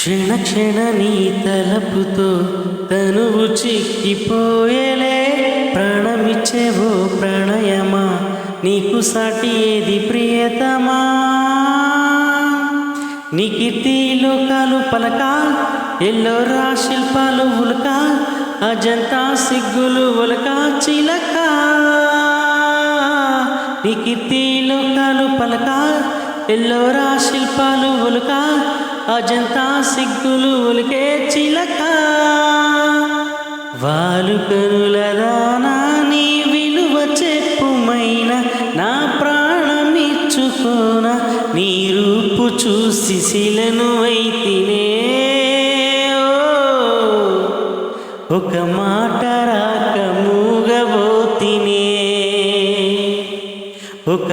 క్షణ క్షణ నీ తలపుతో తనువు చిక్కిపోయేలే. ప్రాణమిచ్చేవో ప్రణయమా, నీకు సాటి ఏది ప్రియతమా. నీ కీర్తి లోకాలు పలక, ఎల్లోరా శిల్పాలు ఉలక, అజంతా సిగ్గులు ఉలక చిలక. నీ కీర్తి లోకాలు పలక, ఎల్లోరా శిల్పాలు ఉలక, అజంతా సిగ్గులు ఉలికే చిలక. వాలు కనులదానా నీ విలువ చెప్పుమైన, నా ప్రాణమిచ్చుకోన నీ రూపు చూసి శిలను అయితినే. ఒక మాట రాక మూగబోతినే, ఒక